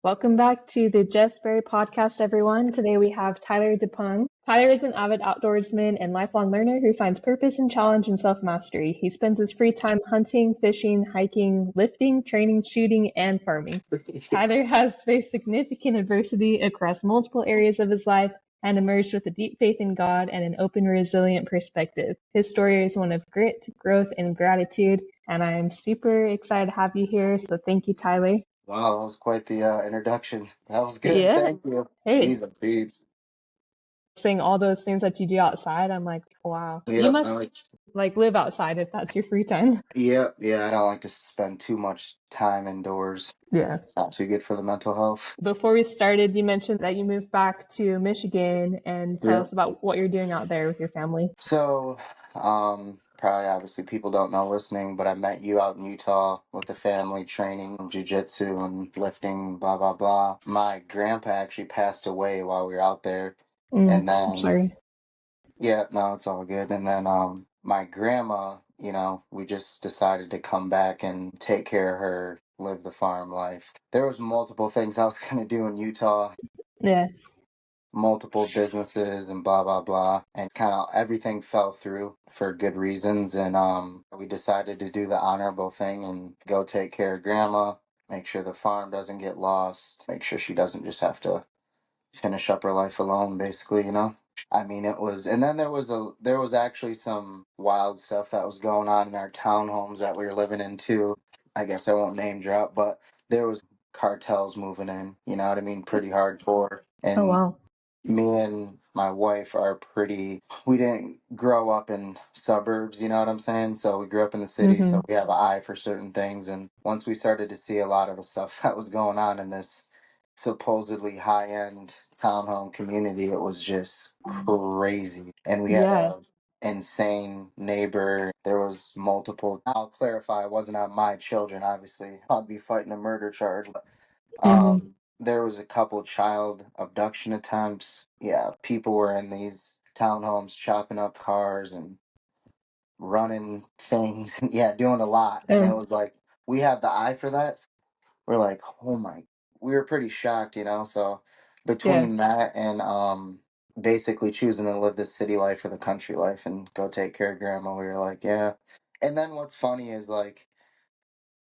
Welcome back to the Jess Berry podcast, everyone. Today we have Tyler DePung. Tyler is an avid outdoorsman and lifelong learner who finds purpose and challenge in self-mastery. He spends his free time hunting, fishing, hiking, lifting, training, shooting, and farming. Tyler has faced significant adversity across multiple areas of his life and emerged with a deep faith in God and an open, resilient perspective. His story is one of grit, growth, and gratitude, and I'm super excited to have you here. So thank you, Tyler. Wow, that was quite the introduction. That was good. Yeah. Thank you. Hey, Jesus, beats. saying all those things that you do outside, I'm like, wow. You Yep, I must like. like live outside if that's your free time. Yep, yeah. I don't like to spend too much time indoors. Yeah. It's not too good for the mental health. Before we started, you mentioned that you moved back to Michigan and tell Yep. us about what you're doing out there with your family. So, probably obviously people don't know listening, but I met you out in Utah with the family training jujitsu and lifting, blah blah blah. My grandpa actually passed away while we were out there, and I'm then sorry. yeah, no, it's all good. And then my grandma, we just decided to come back and take care of her, live the farm life. There was multiple things I was gonna do in Utah, Yeah. multiple businesses and blah blah blah. And kind of everything fell through for good reasons and we decided to do the honorable thing and go take care of grandma, make sure the farm doesn't get lost, make sure she doesn't just have to finish up her life alone basically. I mean, it was, and then there was actually some wild stuff that was going on in our townhomes that we were living in too. I guess I won't name drop, but there was cartels moving in. You know what I mean? Pretty hardcore. Oh, And wow. me and my wife are pretty. We didn't grow up in suburbs. You know what I'm saying? So we grew up in the city, Mm-hmm. so we have an eye for certain things. And once we started to see a lot of the stuff that was going on in this supposedly high-end townhome community, it was just crazy. And we had Yeah. a insane neighbor. There was multiple. I'll clarify, it wasn't on my children, obviously. I'd be fighting a murder charge. But Mm-hmm. there was a couple child abduction attempts. Yeah, people were in these townhomes chopping up cars and running things. Yeah, doing a lot. And it Oh, was like, we have the eye for that. We're like, oh my, we were pretty shocked. So yeah. between that and basically choosing to live the city life or the country life and go take care of grandma, we were like, yeah. And then what's funny is like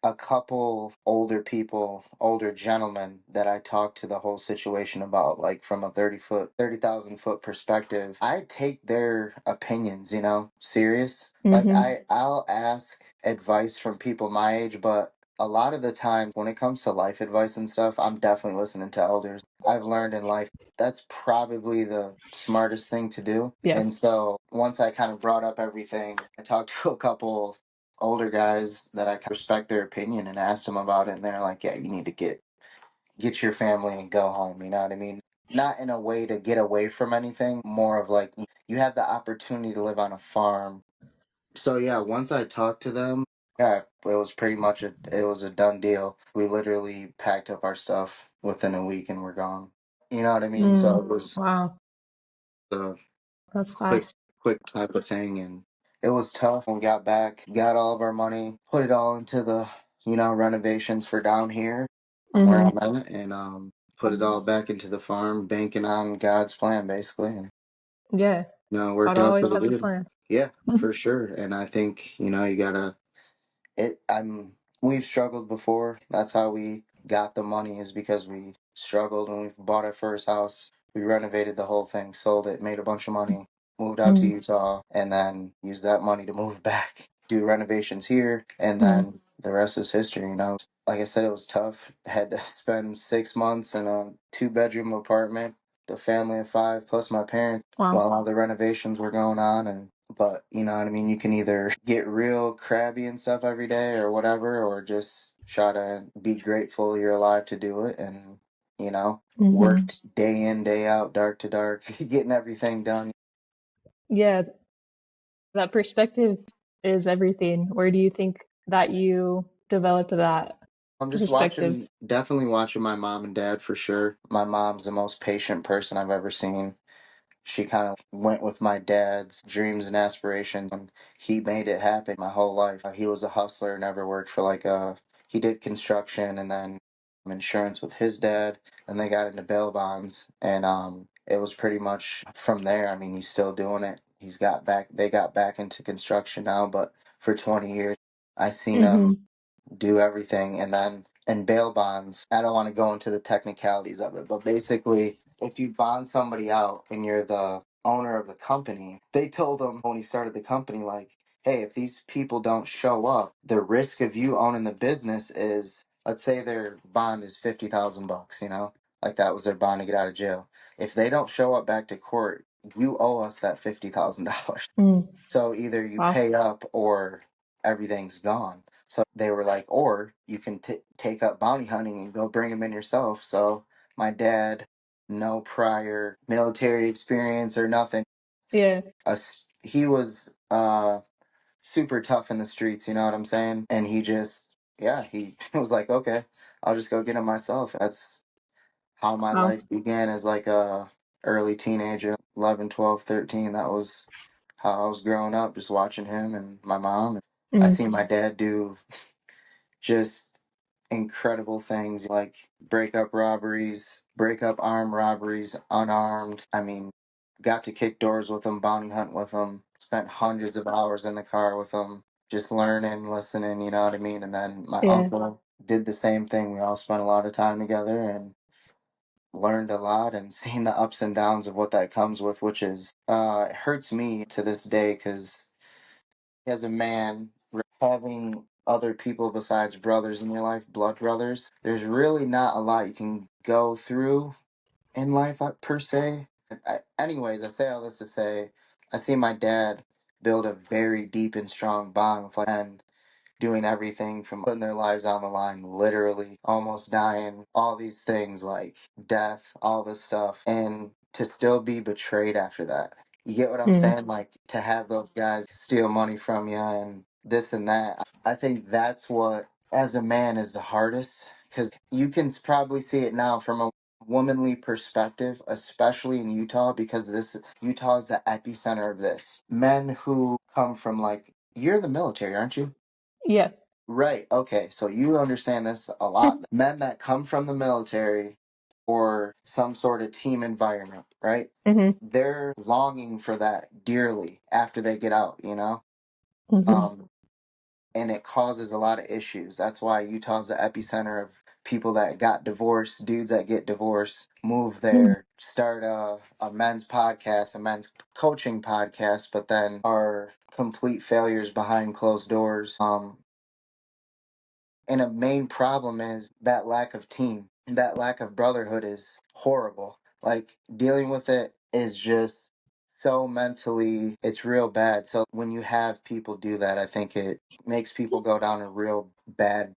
a couple older people, older gentlemen that I talked to the whole situation about, like from a 30,000 foot perspective. I take their opinions, serious. Like Mm-hmm. I'll ask advice from people my age, but a lot of the time when it comes to life advice and stuff, I'm definitely listening to elders. I've learned in life that's probably the smartest thing to do. Yeah. And so once I kind of brought up everything, I talked to a couple older guys that I respect their opinion and asked them about it, and they're like, "Yeah, you need to get your family and go home." You know what I mean? Not in a way to get away from anything, more of like you have the opportunity to live on a farm. So yeah, once I talked to them, yeah, it was pretty much it was a done deal. We literally packed up our stuff within a week and we're gone. You know what I mean? So it was Wow. a That's quick fast. quick type of thing, and it was tough when we got back, got all of our money, put it all into the renovations for down here where Mm-hmm. I'm at, and put it all back into the farm, banking on God's plan basically, and Yeah. it God worked out for always the has a good. plan. Yeah, for sure. And I think you gotta it I'm we've struggled before. That's how we got the money, is because we struggled when we bought our first house. We renovated the whole thing, sold it, made a bunch of money, moved out to Utah, and then used that money to move back, do renovations here, and Mm-hmm. then the rest is history. Like I said, it was tough. Had to spend 6 months in a two-bedroom apartment, the family of five plus my parents, Wow. while all the renovations were going on. And but you know what I mean, you can either get real crabby and stuff every day or whatever, or just try to be grateful you're alive to do it, and Mm-hmm. worked day in, day out, dark to dark, getting everything done. Yeah, that perspective is everything. Where do you think that you developed that I'm just perspective? definitely watching my mom and dad for sure. My mom's the most patient person I've ever seen. She kind of went with my dad's dreams and aspirations, and he made it happen my whole life. He was a hustler, never worked for he did construction, and then insurance with his dad, and they got into bail bonds, and it was pretty much from there. I mean, he's still doing it. They got back into construction now, but for 20 years, I seen him Mm-hmm. do everything. And then in bail bonds, I don't want to go into the technicalities of it, but basically, if you bond somebody out and you're the owner of the company, they told him when he started the company, like, hey, if these people don't show up, the risk of you owning the business is, let's say their bond is $50,000, like that was their bond to get out of jail. If they don't show up back to court, you owe us that $50,000. Mm. So either you Wow. pay up or everything's gone. So they were like, or you can take up bounty hunting and go bring them in yourself. So my dad, no prior military experience or nothing. Yeah. He was super tough in the streets, you know what I'm saying? And he just, yeah, he was like, okay, I'll just go get him myself. That's how my Wow. life began as like a early teenager, 11, 12, 13. That was how I was growing up, just watching him and my mom. I Mm. seen my dad do just incredible things like break up armed robberies, unarmed. I mean, got to kick doors with him, bounty hunt with him, spent hundreds of hours in the car with him, just learning, listening, you know what I mean? And then my Yeah. uncle did the same thing. We all spent a lot of time together and learned a lot and seen the ups and downs of what that comes with, which is, it hurts me to this day because as a man, having other people besides brothers in your life, blood brothers, there's really not a lot you can go through in life per se. Anyways, I say all this to say, I see my dad build a very deep and strong bond with men, doing everything from putting their lives on the line, literally almost dying, all these things like death, all this stuff, and to still be betrayed after that. You get what I'm Mm. saying? Like to have those guys steal money from you and this and that. I think that's what, as a man, is the hardest because you can probably see it now from a womanly perspective, especially in Utah, because Utah is the epicenter of this. Men who come from like, you're the military, aren't you? Yeah. Right. Okay. So you understand this a lot. Men that come from the military or some sort of team environment, right? Mm-hmm. They're longing for that dearly after they get out, you know? Mm-hmm. Um, and it causes a lot of issues. That's why Utah's the epicenter of people that got divorced, dudes that get divorced, move Mm. there, start a men's podcast, a men's coaching podcast, but then are complete failures behind closed doors. And a main problem is that lack of team. That lack of brotherhood is horrible. Like dealing with it is just so mentally, it's real bad. So when you have people do that, I think it makes people go down a real bad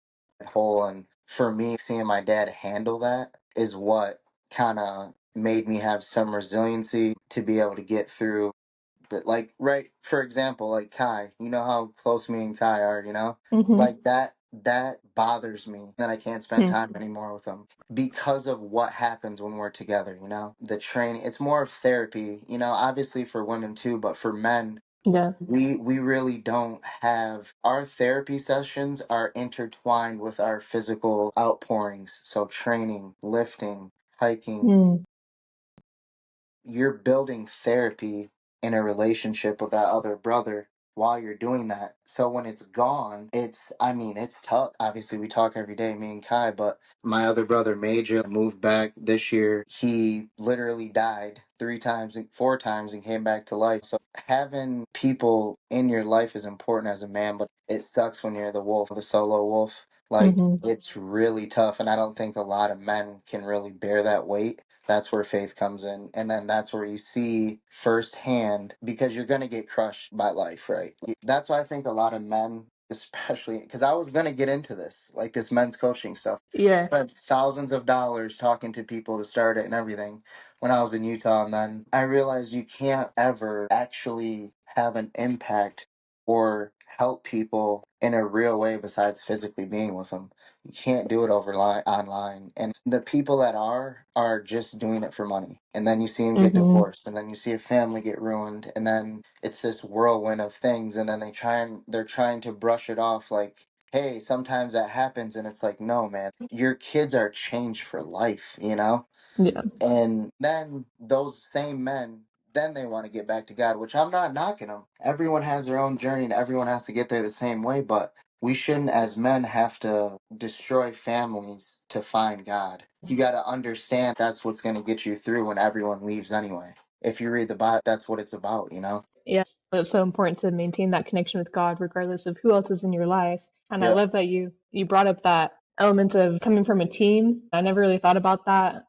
hole. And for me, seeing my dad handle that is what kind of made me have some resiliency to be able to get through that. Like, right, for example, like Kai, you know how close me and Kai are, Mm-hmm. like that bothers me that I can't spend Mm. time anymore with him because of what happens when we're together. The training, it's more of therapy, obviously for women too, but for men, Yeah. we really don't have, our therapy sessions are intertwined with our physical outpourings. So training, lifting, hiking, Mm. you're building therapy in a relationship with that other brother while you're doing that. So when it's gone, it's tough. Obviously, we talk every day, me and Kai, but my other brother, Major, moved back this year. He literally died 3 times, 4 times, and came back to life. So having people in your life is important as a man, but it sucks when you're the wolf, the solo wolf. Like, Mm-hmm. it's really tough, and I don't think a lot of men can really bear that weight. That's where faith comes in. And then that's where you see firsthand, because you're going to get crushed by life, right? That's why I think a lot of men, especially, because I was going to get into this, like this men's coaching stuff. Yeah. Spent thousands of dollars talking to people to start it and everything when I was in Utah. And then I realized you can't ever actually have an impact or help people in a real way besides physically being with them. You can't do it online. And the people that are just doing it for money. And then you see them get Mm-hmm. divorced, and then you see a family get ruined, and then it's this whirlwind of things, and then they're trying to brush it off like hey, sometimes that happens, and it's like, no, man, your kids are changed for life, you know? Yeah. And then those same men, then they want to get back to God, which I'm not knocking them. Everyone has their own journey and everyone has to get there the same way, but we shouldn't, as men, have to destroy families to find God. You got to understand that's what's going to get you through when everyone leaves anyway. If you read the Bible, that's what it's about, you know? Yeah, it's so important to maintain that connection with God regardless of who else is in your life. And I Yeah. love that you brought up that element of coming from a team. I never really thought about that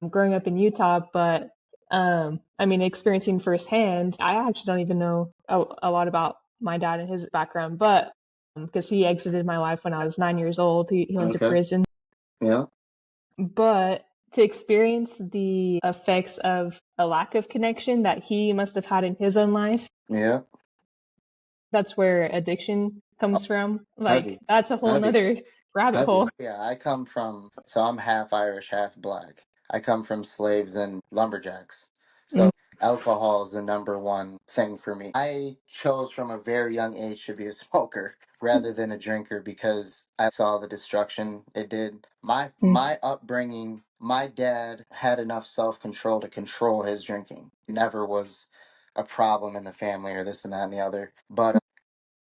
growing up in Utah, but I mean, experiencing firsthand, I actually don't even know a lot about my dad and his background, but because he exited my life when I was 9 years old, he went to Okay. prison. Yeah. But to experience the effects of a lack of connection that he must have had in his own life, Yeah. that's where addiction Oh, comes from. Like heavy. that's a whole Heavy. nother rabbit hole. Heavy. Yeah, I come from, so I'm half Irish, half black. I come from slaves and lumberjacks. Mm, So alcohol is the number one thing for me. I chose from a very young age to be a smoker rather than a drinker because I saw the destruction it did. mm, My upbringing, my dad had enough self-control to control his drinking. Never was a problem in the family or this and that and the other. But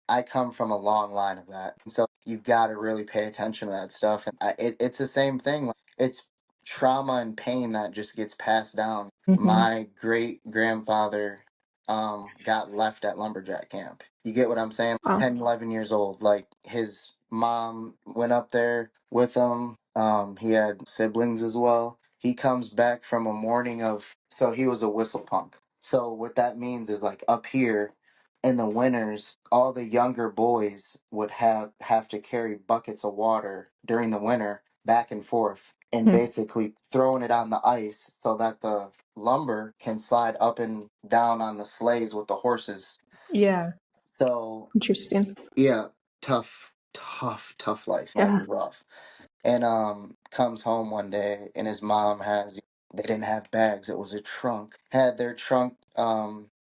I come from a long line of that. And so you got to really pay attention to that stuff. And it's the same thing. Like, it's trauma and pain that just gets passed down. mhm. My great grandfather got left at lumberjack camp. You get what I'm saying? Wow. 10, 11 years old. Like his mom went up there with him. He had siblings as well. He comes back from a morning of, so he was a whistle punk. So what that means is like up here in the winters, all the younger boys would have to carry buckets of water during the winter back and forth and Hmm. basically throwing it on the ice so that the lumber can slide up and down on the sleighs with the horses. Yeah. So Interesting. yeah, tough life, like Yeah. rough. And comes home one day and his mom has, they didn't have bags, it was a trunk, had their trunk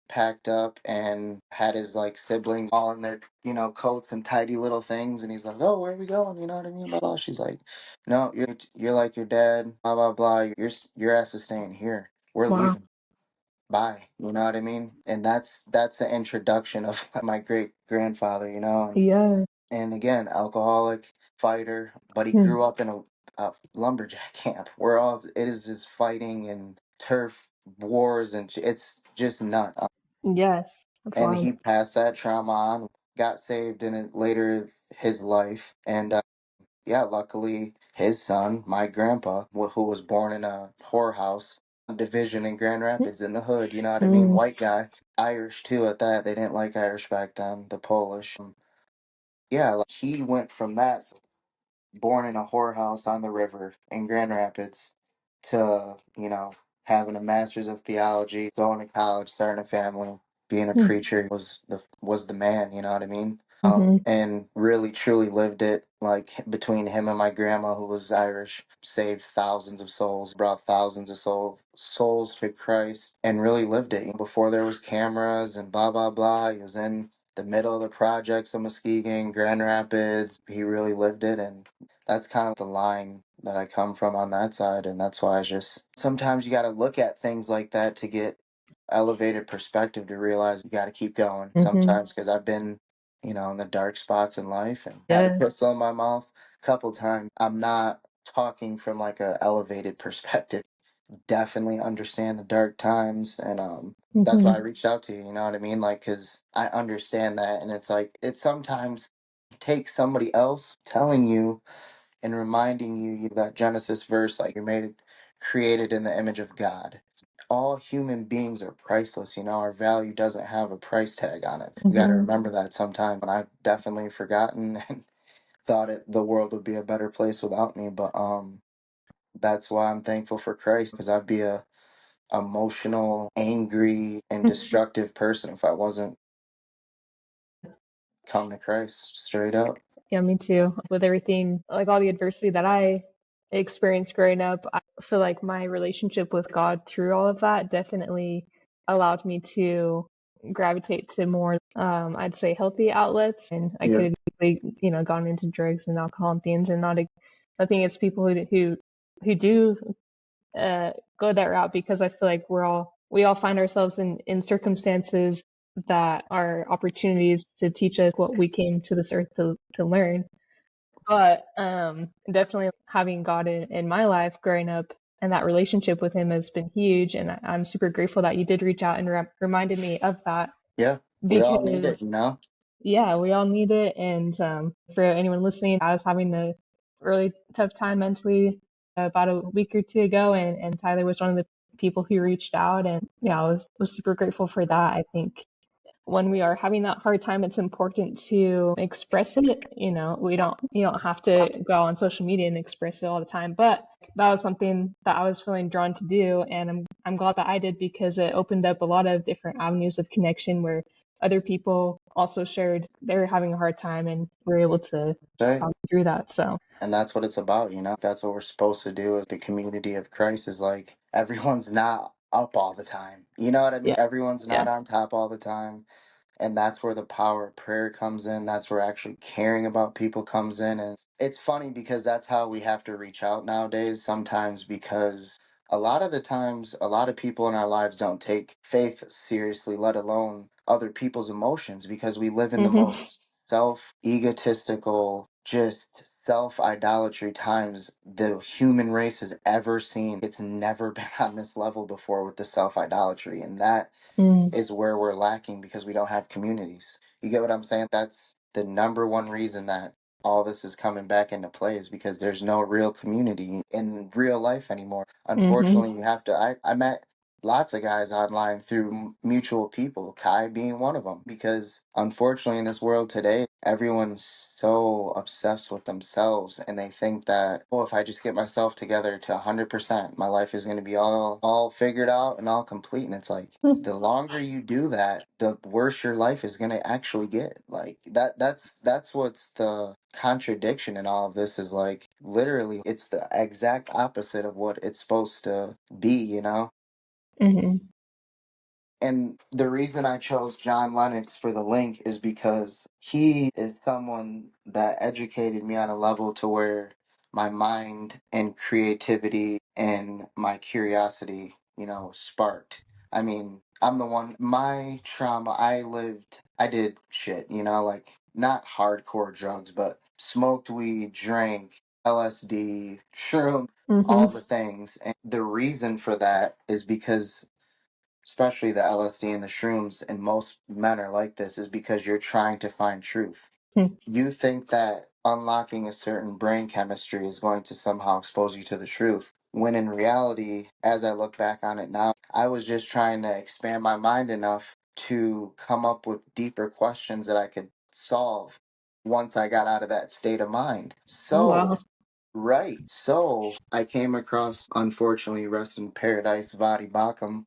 packed up and had his like siblings all in their, coats and tidy little things, and he's like, oh, where are we going, you know what I mean, blah, blah. She's like, no, you're like your dad, blah blah blah, your ass is staying here, we're Wow. leaving, bye, you know what I mean. And that's the introduction of my great grandfather, Yeah. and again, alcoholic, fighter, but he Hmm. grew up in a lumberjack camp where all it is just fighting and turf wars, and it's just nuts. Yeah. That's And wild. he passed that trauma on, got saved in it later his life, and yeah, luckily his son, my grandpa, who was born in a whorehouse division in Grand Rapids in the hood, you know what I mean, Mm. white guy, Irish too at that. They didn't like Irish back then, the Polish. Yeah, like he went from that, born in a whorehouse on the river in Grand Rapids, to, having a master's of theology, going to college, starting a family, being a Mm. preacher was the man, you know what I mean? Mhm. And really truly lived it, like between him and my grandma, who was Irish, saved thousands of souls, brought thousands of souls to Christ, and really lived it before there was cameras and blah blah blah. He was in the middle of the projects of Muskegon, Grand Rapids. He really lived it, and that's kind of the line that I come from on that side. And that's why I just, sometimes you got to look at things like that to get elevated perspective, to realize you got to keep going Mhm. sometimes, because I've been, in the dark spots in life and had a Yeah. pistol in my mouth a couple times. I'm not talking from like a elevated perspective. Definitely understand the dark times, and that's why I Mhm. reached out to you, you know what I mean, like, because I understand that, and it's like it sometimes takes somebody else telling you and reminding you that Genesis verse, like, you're made, created in the image of God. All human beings are priceless, our value doesn't have a price tag on it. We got to Mhm. remember that sometime, and I've definitely forgotten and thought the world would be a better place without me. But that's why I'm thankful for Christ, because I'd be a emotional, angry, and destructive person if I wasn't come to Christ straight up. Yeah, me too. With everything, like all the adversity that I experienced growing up, I feel like my relationship with God through all of that definitely allowed me to gravitate to more, I'd say, healthy outlets, and I Yeah. could have easily, gone into drugs and alcohol and things, and not nothing against people who do go that route, because I feel like we all find ourselves in circumstances that are opportunities to teach us what we came to this earth to learn. But definitely having God in my life growing up, and that relationship with Him has been huge. And I'm super grateful that you did reach out and reminded me of that, Yeah. We all need because it, you know? yeah, we all need it. And for anyone listening, I was having a really tough time mentally about a week or two ago, and Tyler was one of the people who reached out, and yeah, I was super grateful for that. I think when we are having that hard time, it's important to express it. You don't have to go on social media and express it all the time, but that was something that I was feeling drawn to do, and I'm glad that I did, because it opened up a lot of different avenues of connection where other people also shared they were having a hard time, and were able to Right. talk through that. So, And that's what it's about, you know? That's what we're supposed to do as the community of Christ is like everyone's not up all the time. You know what I mean? yeah, Everyone's yeah, not on top all the time. And that's where the power of prayer comes in. That's where actually caring about people comes in. And it's funny because that's how we have to reach out nowadays sometimes, because a lot of the times, a lot of people in our lives don't take faith seriously, let alone other people's emotions, because we live in the hmm most self egotistical, just self idolatry times the human race has ever seen. It's never been on this level before with the self idolatry. And that mm is where we're lacking because we don't have communities. You get what I'm saying? That's the number one reason that all this is coming back into play is because there's no real community in real life anymore. hmm Unfortunately, you have to. I met lots of guys online through mutual people, Kai being one of them, because unfortunately in this world today, everyone's so obsessed with themselves and they think that, oh, if I just get myself together to 100%, my life is going to be all figured out and all complete. And it's like, the longer you do that, the worse your life is gonna actually get. Like that's what's the contradiction in all of this is like literally it's the exact opposite of what it's supposed to be, you know? hmm And the reason I chose John Lennox for the link is because he is someone that educated me on a level to where my mind and creativity and my curiosity, sparked. I mean, I'm the one, my trauma, I did shit, like not hardcore drugs, but smoked weed, drank LSD, shroom, hmm all the things. And the reason for that is because especially the LSD and the shrooms, and most men are like this, is because you're trying to find truth. You think that unlocking a certain brain chemistry is going to somehow expose you to the truth. When in reality, as I look back on it now, I was just trying to expand my mind enough to come up with deeper questions that I could solve once I got out of that state of mind. Oh So, wow. right. So, I came across, unfortunately, rest in paradise, Vadi Bakum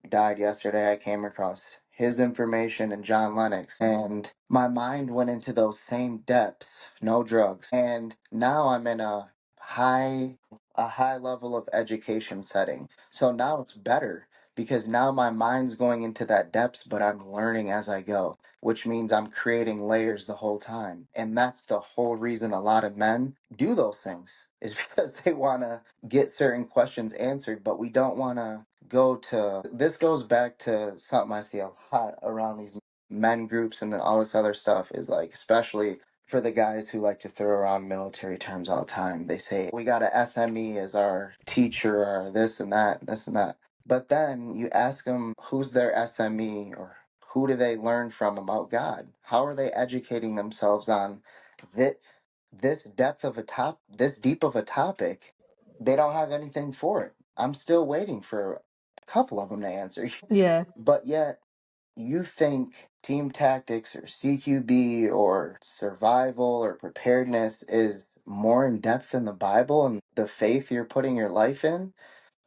died yesterday. I came across his information and John Lennox, and my mind went into those same depths, no drugs. And now I'm in high a high level of education setting. So now it's better because now my mind's going into that depths, but I'm learning as I go, which means I'm creating layers the whole time. And that's the whole reason a lot of men do those things is because they want to get certain questions answered, but we don't want to go to this goes back to something I see a lot around these men groups and then all this other stuff is like especially for the guys who like to throw around military terms all the time. They say we got a SME as our teacher or this and that. But then you ask them who's their SME or who do they learn from about God? How are they educating themselves on this this deep of a topic? They don't have anything for it. I'm still waiting for a couple of them to answer. Yeah. But yet, you think team tactics or CQB or survival or preparedness is more in depth than the Bible and the faith you're putting your life in?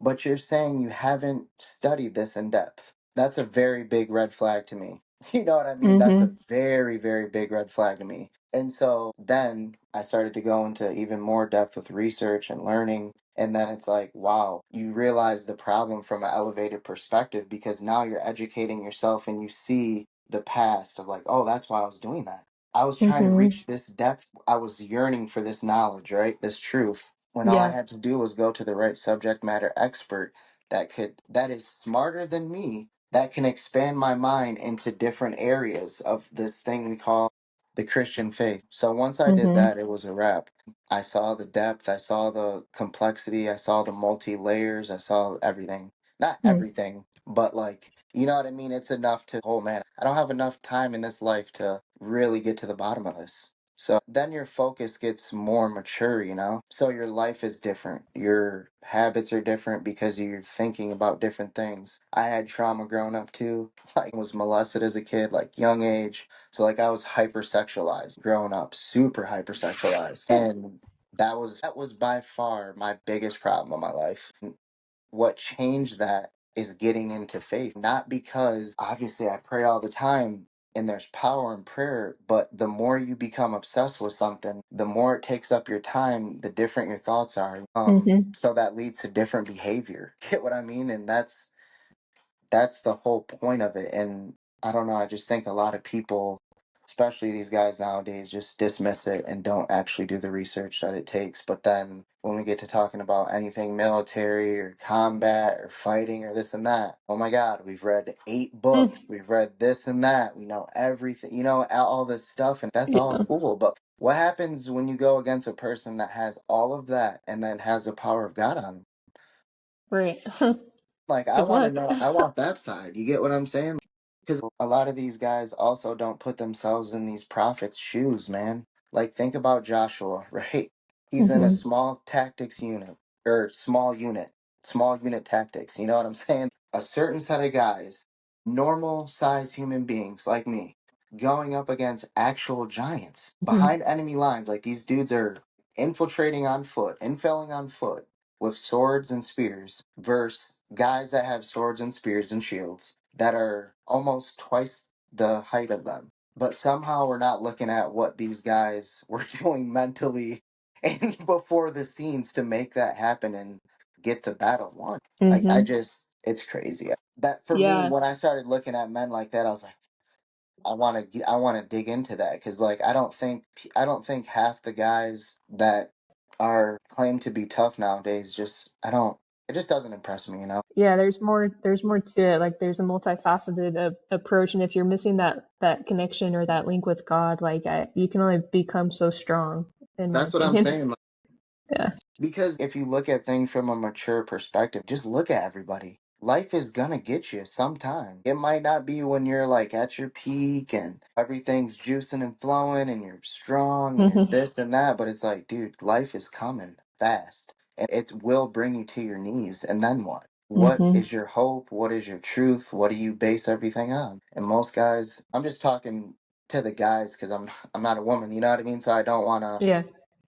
But you're saying you haven't studied this in depth. That's a very big red flag to me. You know what I mean? That's a hmm very, very big red flag to me. And so then I started to go into even more depth with research and learning. And then it's like, wow, you realize the problem from an elevated perspective because now you're educating yourself and you see the past of like, oh, that's why I was doing that. I was trying to Mm-hmm. reach this depth. I was yearning for this knowledge, right? This truth. When all I Yeah. had to do was go to the right subject matter expert that is smarter than me, that can expand my mind into different areas of this thing we call the Christian faith. So once I did Mm-hmm. that, it was a wrap. I saw the depth, I saw the complexity, I saw the multi layers, I saw everything. Not everything, but like, you know what I mean? It's enough to, oh man, I don't have enough time in this life to really get to the bottom of this. So then your focus gets more mature, you know? So your life is different. Your habits are different because you're thinking about different things. I had trauma growing up too. Like was molested as a kid, like young age. So like I was hypersexualized growing up, super hypersexualized. And that was by far my biggest problem in my life. What changed that is getting into faith. Not because obviously I pray all the time and there's power in prayer, but the more you become obsessed with something, the more it takes up your time, the different your thoughts are. Mm-hmm. So that leads to different behavior. Get what I mean? And that's the whole point of it. And I don't know, I just think a lot of people, especially these guys nowadays, just dismiss it and don't actually do the research that it takes. But then when we get to talking about anything military or combat or fighting or this and that, oh my God, we've read 8 books, we've read this and that, we know everything, all this stuff, and that's all Yeah. cool. But what happens when you go against a person that has all of that and then has the power of God on them? Right. Like, I Good want to luck. know, I want that side. You get what I'm saying? Because a lot of these guys also don't put themselves in these prophets' shoes, man. Like, think about Joshua, right? He's in a Mm-hmm. small tactics unit, or small unit tactics. You know what I'm saying? A certain set of guys, normal sized human beings like me, going up against actual giants Mm-hmm. behind enemy lines. Like, these dudes are infiltrating on foot, infilling on foot with swords and spears versus guys that have swords and spears and shields that are almost twice the height of them. But somehow we're not looking at what these guys were doing mentally and before the scenes to make that happen and get the battle won. Like Mm-hmm. it's crazy. That for me, Yeah. when I started looking at men like that, I was like, I want to dig into that because like I don't think half the guys that are claimed to be tough nowadays just I don't it just doesn't impress me, you know. Yeah, there's more to it. Like there's a multifaceted approach, and if you're missing that connection or that link with God, like you can only become so strong, in my That's what I'm opinion. saying. Yeah. Because if you look at things from a mature perspective, just look at everybody. Life is gonna get you sometime. It might not be when you're like at your peak and everything's juicing and flowing and you're strong and you're Mm-hmm. this and that, but it's like, dude, life is coming fast and it will bring you to your knees. And then what? What Mm-hmm. is your hope? What is your truth? What do you base everything on? And most guys, I'm just talking to the guys because I'm not a woman, you know what I mean? So I don't want to Yeah.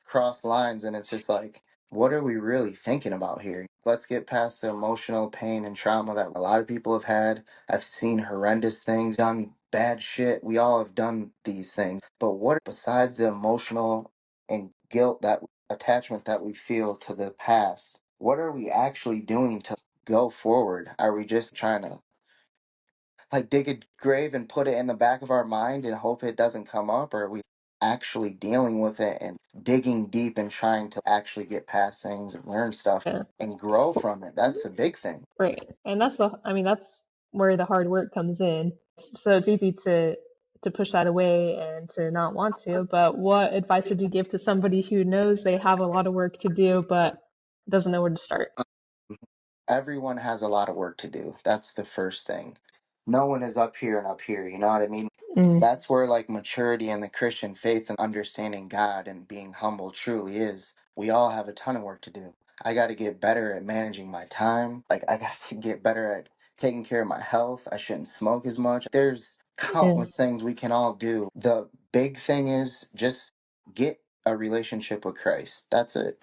cross lines and it's just like what are we really thinking about here? Let's get past the emotional pain and trauma that a lot of people have had. I've seen horrendous things, done bad shit. We all have done these things. But what besides the emotional and guilt, that attachment that we feel to the past, what are we actually doing to go forward? Are we just trying to like dig a grave and put it in the back of our mind and hope it doesn't come up, or are we actually dealing with it and digging deep and trying to actually get past things and learn stuff Yeah. and grow from it? That's the big thing. Right. And I mean, that's where the hard work comes in. So it's easy to push that away and to not want to. But what advice would you give to somebody who knows they have a lot of work to do but doesn't know where to start? Everyone has a lot of work to do. That's the first thing. No one is up here and up here, you know what I mean? Mm. That's where like maturity in the Christian faith and understanding God and being humble truly is. We all have a ton of work to do. I got to get better at managing my time. Like I got to get better at taking care of my health. I shouldn't smoke as much. There's Yeah. countless things we can all do. The big thing is just get a relationship with Christ. That's it.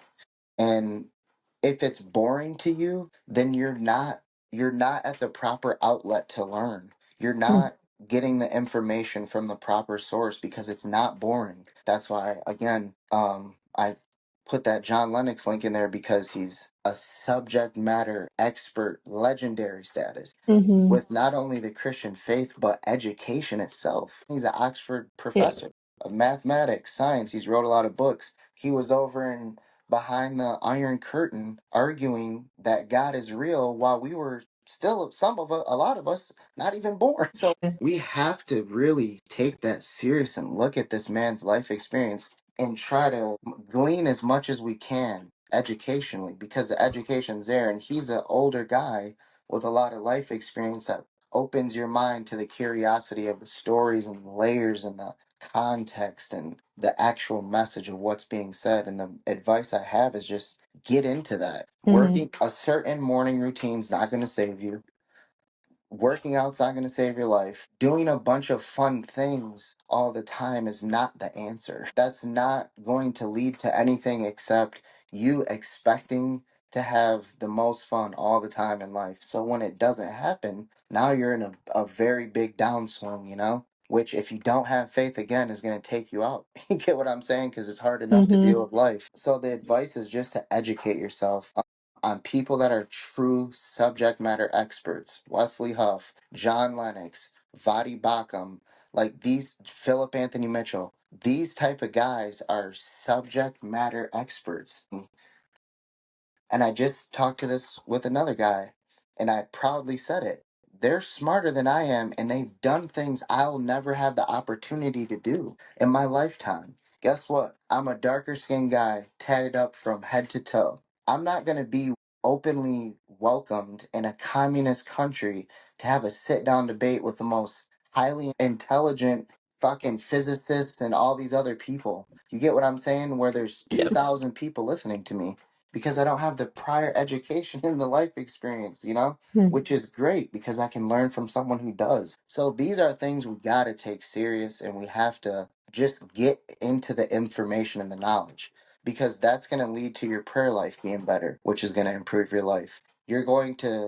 And if it's boring to you, then you're not at the proper outlet to learn. You're Mm. not getting the information from the proper source because it's not boring. That's why again, I put that John Lennox link in there because he's a subject matter expert, legendary status Mm-hmm. with not only the Christian faith but education itself. He's an Oxford Yeah. professor of mathematics, science. He's wrote a lot of books. He was over in behind the Iron Curtain arguing that God is real while we were still some of us, a lot of us, not even born. So we have to really take that serious and look at this man's life experience and try to glean as much as we can educationally because the education's there and he's an older guy with a lot of life experience that opens your mind to the curiosity of the stories and layers and the context and the actual message of what's being said. And the advice I have is just get into that. Mm-hmm. Working a certain morning routine's not going to save you. Working out's not going to save your life. Doing a bunch of fun things all the time is not the answer. That's not going to lead to anything except you expecting to have the most fun all the time in life. So when it doesn't happen, now you're in a very big downswing, you know? Which, if you don't have faith again, is going to take you out. You get what I'm saying? Because it's hard enough to Mm-hmm. deal with life. So the advice is just to educate yourself on people that are true subject matter experts. Wesley Huff, John Lennox, Vadi Bakum, like these Philip Anthony Mitchell. These type of guys are subject matter experts. And I just talked to this with another guy, and I proudly said it. They're smarter than I am, and they've done things I'll never have the opportunity to do in my lifetime. Guess what? I'm a darker skinned guy, tatted up from head to toe. I'm not going to be openly welcomed in a communist country to have a sit down debate with the most highly intelligent fucking physicists and all these other people. You get what I'm saying? Where there's Yeah. 2,000 people listening to me because I don't have the prior education and the life experience, you know, Mm-hmm. which is great because I can learn from someone who does. So these are things we got to take serious and we have to just get into the information and the knowledge because that's going to lead to your prayer life being better, which is going to improve your life. You're going to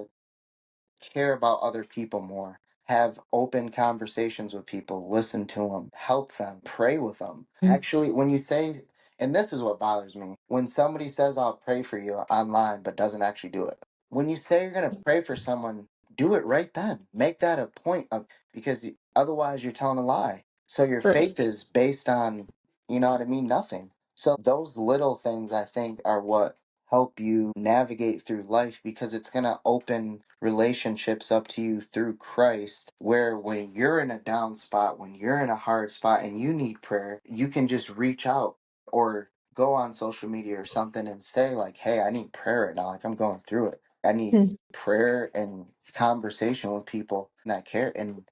care about other people more, have open conversations with people, listen to them, help them, pray with them. Actually, when you say, and this is what bothers me, when somebody says, I'll pray for you online, but doesn't actually do it. When you say you're going to pray for someone, do it right then. Make that a point of, because otherwise you're telling a lie. So your Right. faith is based on, you know what I mean, nothing. So those little things I think are what help you navigate through life because it's going to open relationships up to you through Christ. Where when you're in a down spot, when you're in a hard spot and you need prayer, you can just reach out or go on social media or something and say, like, hey, I need prayer right now. Like, I'm going through it. I need Mm-hmm. prayer and conversation with people that care. And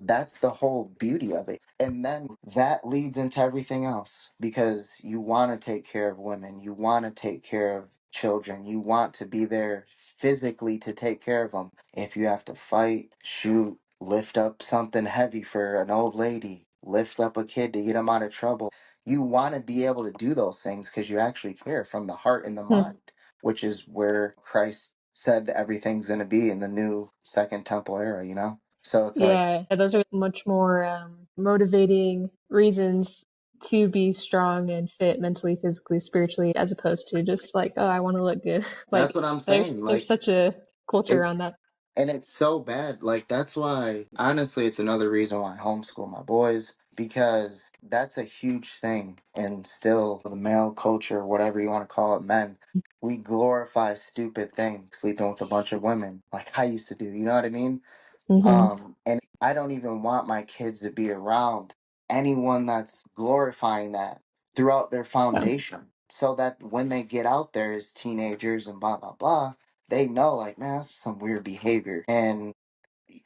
that's the whole beauty of it. And then that leads into everything else because you want to take care of women, you want to take care of children, you want to be there physically to take care of them. If you have to fight, shoot, lift up something heavy for an old lady, lift up a kid to get them out of trouble, you want to be able to do those things because you actually care from the heart and the mind, which is where Christ said everything's going to be in the new Second Temple era, you know? So it's like, Yeah, those are much more motivating reasons to be strong and fit mentally, physically, spiritually, as opposed to just like, oh, I want to look good. that's Like what I'm there's saying. there's Like, such a culture it, around that. and it's so bad. Like, that's why, honestly, it's another reason why I homeschool my boys because that's a huge thing. And still, the male culture, whatever you want to call it, men, we glorify stupid things, sleeping with a bunch of women, like I used to do. You know what I mean? Mm-hmm. And I don't even want my kids to be around anyone that's glorifying that throughout their Yeah. foundation. So that when they get out there as teenagers and blah blah blah, they know like, man, that's some weird behavior. And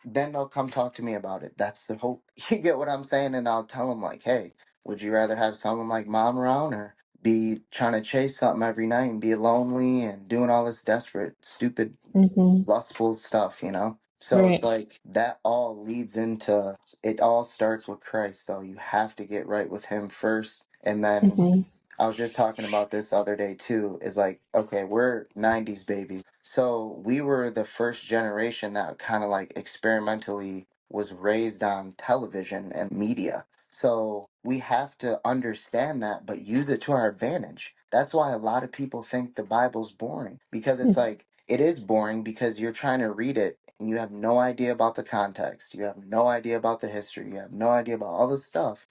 then they'll come talk to me about it. That's the hope. You get what I'm saying? And I'll tell them like, hey, would you rather have someone like mom around or be trying to chase something every night and be lonely and doing all this desperate, stupid Mm-hmm. lustful stuff, you know? So it's Right. like that all leads into it all starts with Christ. So you have to get right with him first. And then Mm-hmm. I was just talking about this the other day too, is like, okay, we're 90s babies. So we were the first generation that kind of like experimentally was raised on television and media. So we have to understand that, but use it to our advantage. That's why a lot of people think the Bible's boring, because it's like, it is boring because you're trying to read it and you have no idea about the context. You have no idea about the history. You have no idea about all this stuff.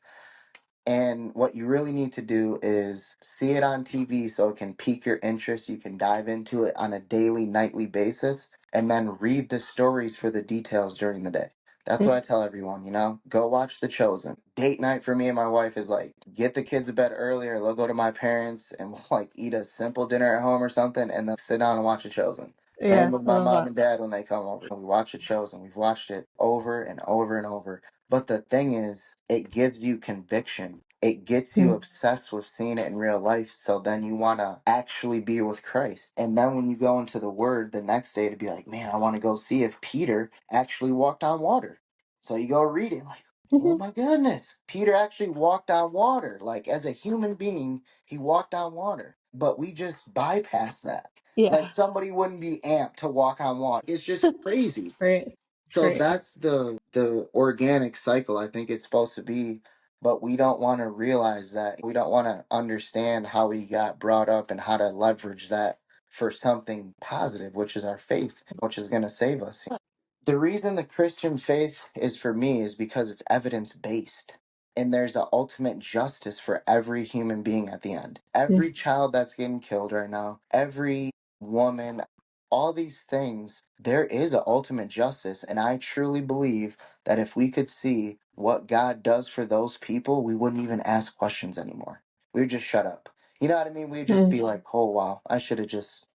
And what you really need to do is see it on TV so it can pique your interest. You can dive into it on a daily, nightly basis, and then read the stories for the details during the day. That's what I tell everyone, go watch The Chosen. Date night for me and my wife is like, get the kids to bed earlier. They'll go to my parents and we'll like eat a simple dinner at home or something and then sit down and watch The Chosen. Same Yeah, with I my love mom that. and dad when they come over. We watch The Chosen. We've watched it over and over and over. But the thing is, it gives you conviction. It gets you obsessed with seeing it in real life. So then you want to actually be with Christ. And then when you go into the Word the next day to be like, man, I want to go see if Peter actually walked on water. So you go read it like, oh my goodness, Peter actually walked on water. Like as a human being, he walked on water. But we just bypass that. Like Yeah, somebody wouldn't be amped to walk on water. It's just crazy. right, So right. that's the organic cycle I think it's supposed to be, but we don't want to realize that. We don't want to understand how we got brought up and how to leverage that for something positive, which is our faith, which is going to save us. The reason the Christian faith is for me is because it's evidence based. And there's an ultimate justice for every human being at the end. Every child that's getting killed right now, every woman, all these things, there is an ultimate justice. And I truly believe that if we could see what God does for those people, we wouldn't even ask questions anymore. We would just shut up. You know what I mean? We'd just be like, oh wow, I should have just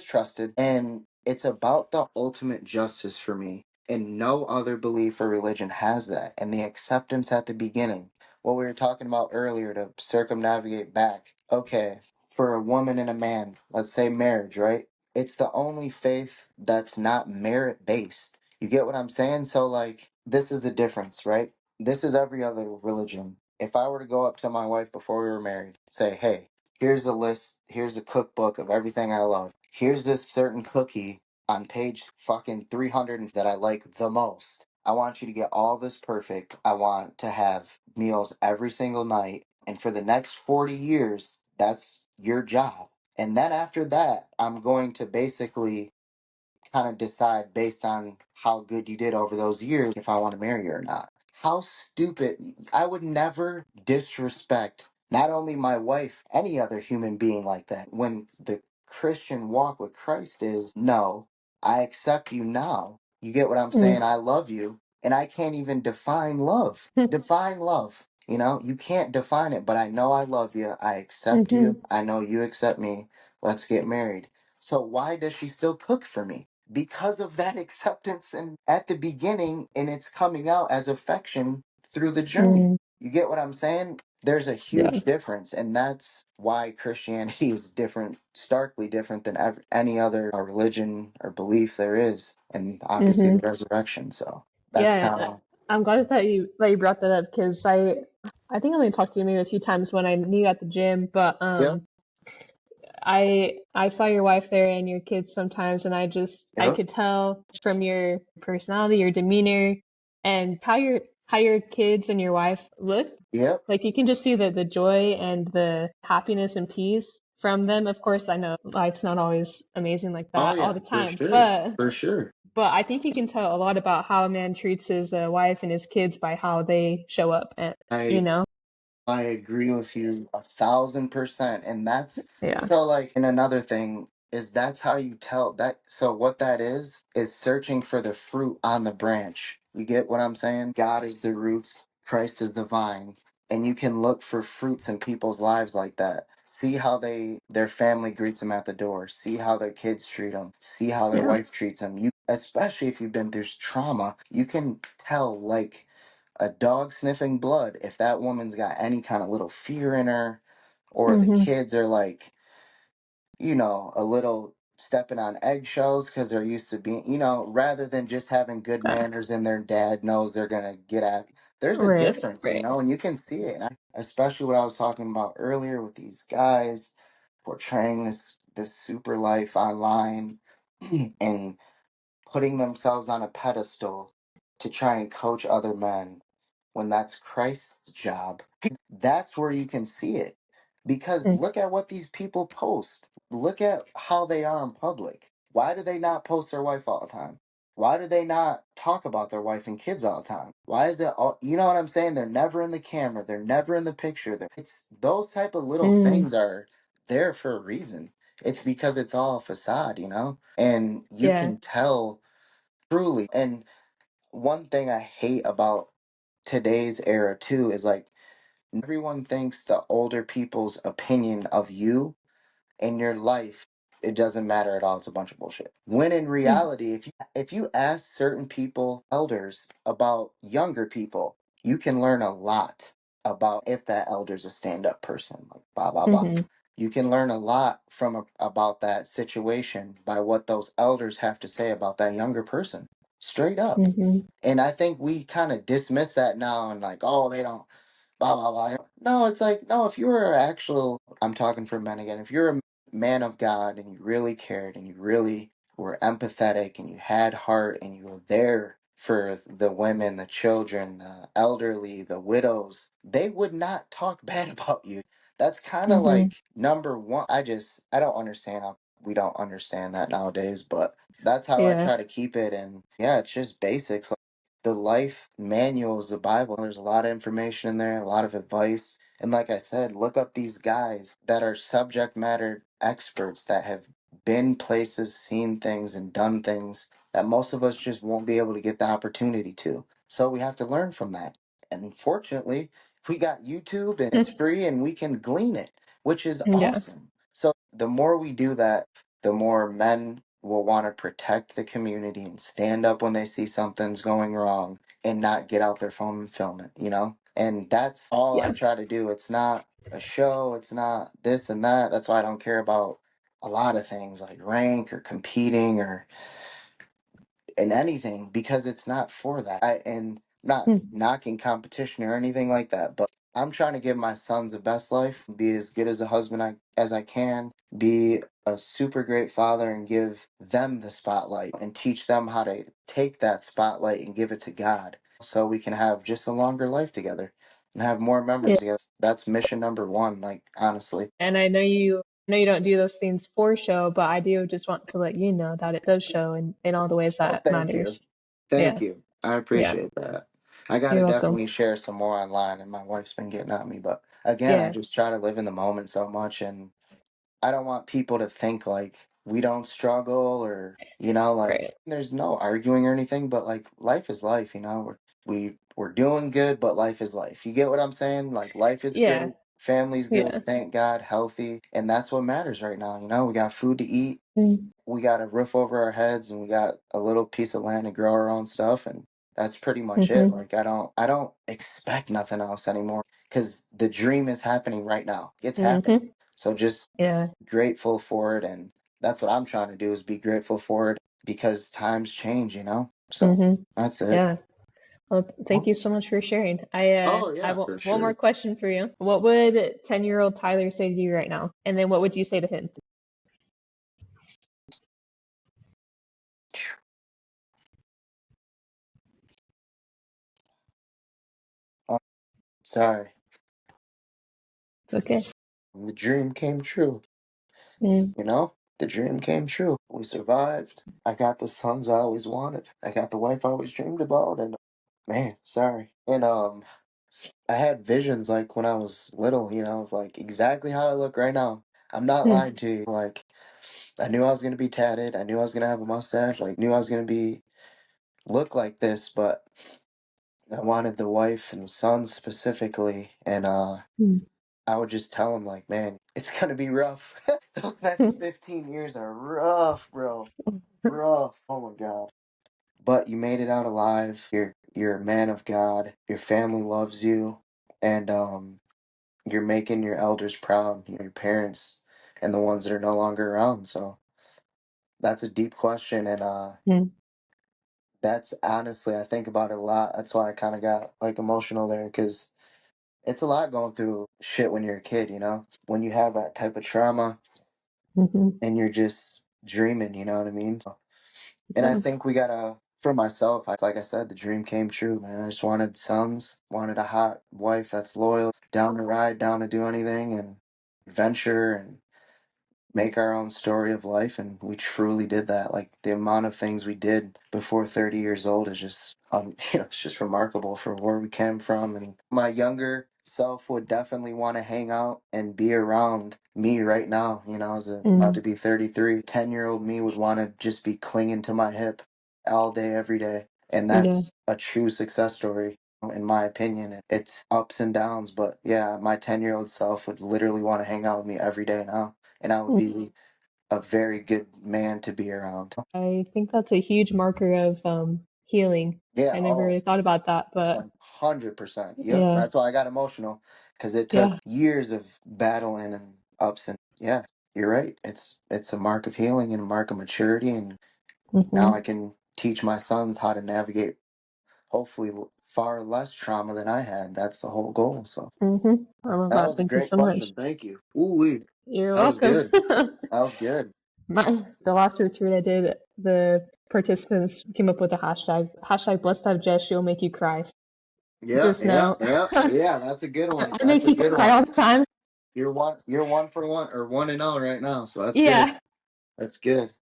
trusted. And it's about the ultimate justice for me. And no other belief or religion has that. And the acceptance at the beginning. What we were talking about earlier to circumnavigate back. Okay, for a woman and a man, let's say marriage, right? It's the only faith that's not merit based. You get what I'm saying? So, like, this is the difference, right? This is every other religion. If I were to go up to my wife before we were married, say, hey, here's the list, here's the cookbook of everything I love. Here's this certain cookie on page fucking 300 that I like the most. I want you to get all this perfect. I want to have meals every single night. And for the next 40 years, that's your job. And then after that, I'm going to basically kind of decide based on how good you did over those years if I want to marry you or not. How stupid. I would never disrespect not only my wife, any other human being like that. When the Christian walk with Christ is, no, I accept you now. You get what I'm saying? I love you. And I can't even define love. Define love. You can't define it, but I know I love you. I accept you. I know you accept me. Let's get married. So why does she still cook for me? Because of that acceptance and at the beginning, and it's coming out as affection through the journey. You get what I'm saying? There's a Yeah. huge difference, and that's why Christianity is different, starkly different than any other religion or belief there is, and obviously the resurrection. So that's Yeah, kind of I'm glad that you brought that up because I think I only talked to you maybe a few times when I knew you at the gym, but yep, I saw your wife there and your kids sometimes, and I yep, could tell from your personality, your demeanor, and how your kids and your wife look. yep. Like you can just see the joy and the happiness and peace from them. Of course, I know life's not always amazing like Oh that all yeah, the for time, sure, but for sure. I think you can tell a lot about how a man treats his wife and his kids by how they show up, and you I know, I agree with you 1,000%. And that's yeah, so like, and another thing is that's how you tell that. So what that is searching for the fruit on the branch. You get what I'm saying? God is the roots, Christ is the vine. And you can look for fruits in people's lives like that. See how their family greets them at the door. See how their kids treat them. See how their yeah, wife treats them. You, especially if you've been through trauma, you can tell like a dog sniffing blood if that woman's got any kind of little fear in her, or the hmm kids are like, a little stepping on eggshells because they're used to being, rather than just having good manners and their dad knows they're gonna get at. There's a right, difference, right, and you can see it. And especially what I was talking about earlier with these guys portraying this super life online and putting themselves on a pedestal to try and coach other men. when that's Christ's job. That's where you can see it. Because Mm, look at what these people post. Look at how they are in public. Why do they not post their wife all the time? Why do they not talk about their wife and kids all the time? Why is that all, you know what I'm saying? They're never in the camera. They're never in the picture. It's those type of little mm, things are there for a reason. It's because it's all facade, And you yeah. can tell truly. And one thing I hate about today's era too is like everyone thinks the older people's opinion of you and your life, it doesn't matter at all. It's a bunch of bullshit. When in Mm, reality, if you ask certain people, elders, about younger people, you can learn a lot about if that elder's a stand-up person, like blah blah blah. mhm, You can learn a lot about that situation by what those elders have to say about that younger person. Straight up. mhm, And I think we kind of dismiss that now and like, oh, they don't, blah, blah, blah. No, it's like, no, if you're actual, I'm talking for men again, if you're a man of God and you really cared and you really were empathetic and you had heart and you were there for the women, the children, the elderly, the widows, they would not talk bad about you. That's kind of mhm. like number one. I don't understand how we don't understand that nowadays, but that's how I Yeah. try to keep it. And yeah, it's just basics. Like the life manual is the Bible. There's a lot of information in there, a lot of advice. And like I said, look up these guys that are subject matter experts that have been places, seen things, and done things that most of us just won't be able to get the opportunity to. So we have to learn from that. And fortunately, we got YouTube and it's free and we can glean it, which is Yeah. awesome. So the more we do that, the more men will want to protect the community and stand up when they see something's going wrong and not get out their phone and film it. And that's all I Yeah. try to do. It's not a show, it's not this and that. That's why I don't care about a lot of things like rank or competing or in anything because it's not for that. And not Mm, knocking competition or anything like that, but I'm trying to give my sons the best life, be as good as a husband as I can, be a super great father and give them the spotlight and teach them how to take that spotlight and give it to God so we can have just a longer life together and have more yeah. memories together. That's mission number one, like honestly. And I know you don't do those things for show, but I do just want to let you know that it does show in all the ways Oh, that thank you. matters. Thank Yeah. you. I Yeah. appreciate that. I got to You're welcome. definitely share some more online, and my wife's been getting at me. But again, I Yeah. just try to live in the moment so much, and I don't want people to think like we don't struggle or, like Right. there's no arguing or anything, but like life is life. We're doing good, but life is life. You get what I'm saying? Like life is Yeah. good, family's good, Yeah. thank God, healthy, and that's what matters right now. We got food to eat, Mm, we got a roof over our heads, and we got a little piece of land to grow our own stuff, and that's pretty much it. mhm. Like I don't expect nothing else anymore because the dream is happening right now. It's happening. Mhm. So just Yeah. grateful for it, and that's what I'm trying to do is be grateful for it because times change. So Mhm. that's it. Yeah. Well, thank you so much for sharing. Oh I yeah, have for one more sure. question for you. What would 10-year-old Tyler say to you right now? And then what would you say to him? Oh, sorry, It's okay. the dream came true. Mm, The dream came true. We survived. I got the sons I always wanted. I got the wife I always dreamed about, and man, sorry. And I had visions like when I was little, of like exactly how I look right now. I'm not mm, lying to you. Like I knew I was gonna be tatted. I knew I was gonna have a mustache. Like knew I was gonna be look like this, but I wanted the wife and sons specifically, and mm, I would just tell him like, man, it's gonna be rough. Those next 15 years are rough, bro. Rough. Oh my god. But you made it out alive. You're a man of God. Your family loves you, and you're making your elders proud. Your parents and the ones that are no longer around. So that's a deep question, and mm, that's honestly I think about it a lot. That's why I kind of got like emotional there because it's a lot going through shit when you're a kid. When you have that type of trauma mhm. and you're just dreaming. You know what I mean? And I Yeah. think we gotta For myself, like I said, the dream came true, man. I just wanted sons, wanted a hot wife that's loyal, down to ride, down to do anything and adventure and make our own story of life. And we truly did that. Like the amount of things we did before 30 years old is just, it's just remarkable for where we came from. And my younger self would definitely want to hang out and be around me right now. As about Mm, to be 33, 10-year-old me would want to just be clinging to my hip all day, every day. And yeah. that's a true success story. In my opinion, it's ups and downs, but yeah, my 10-year-old self would literally want to hang out with me every day now, and I would Mm. be a very good man to be around. I think that's a huge marker of healing. Yeah, I never oh, really thought about that, but 100%. Yep, yeah, that's why I got emotional because it took yeah. years of battling and ups and yeah, you're right. It's a mark of healing and a mark of maturity, and now Hmm. I can teach my sons how to navigate hopefully far less trauma than I had. That's the whole goal. So Hmm. I love that that. was a Thank you great so much. question. Thank you. Ooh, You're that was welcome. good. That was good. The last retreat I did, the participants came up with a hashtag blessed have Jess, she'll make you cry. Yeah, Just yeah, know. yeah, I yeah. That's a good one. make That's a people good cry one. all the time. You're one for one or 1-0 right now. So that's good. Yeah. That's good.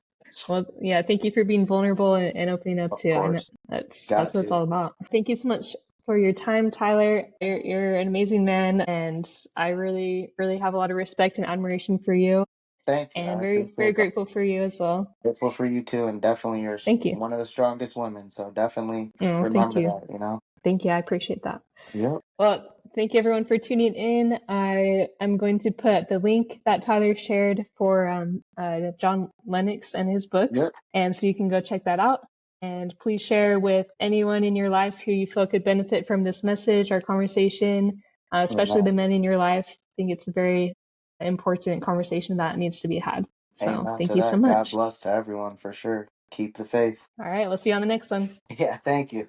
Well, yeah, thank you for being vulnerable and opening up Of too. I know course. that's Got what it's to. all about. Thank you so much for your time, Tyler. You're an amazing man, and I really, really have a lot of respect and admiration for you, Thank you. and I very, very appreciate that. grateful for you as well. Grateful for you too, and definitely you're Thank you. one of the strongest women. So definitely Oh, thank remember you. that. Thank you. I appreciate that. Yep. Well, thank you everyone for tuning in. I am going to put the link that Tyler shared for John Lennox and his books, Yep. and so you can go check that out. And please share with anyone in your life who you feel could benefit from this message or conversation, especially the Amen. men in your life. I think it's a very important conversation that needs to be had. So Amen thank to you so that. God much. bless to everyone for sure. Keep the faith. All right, we'll see you on the next one. Yeah. Thank you.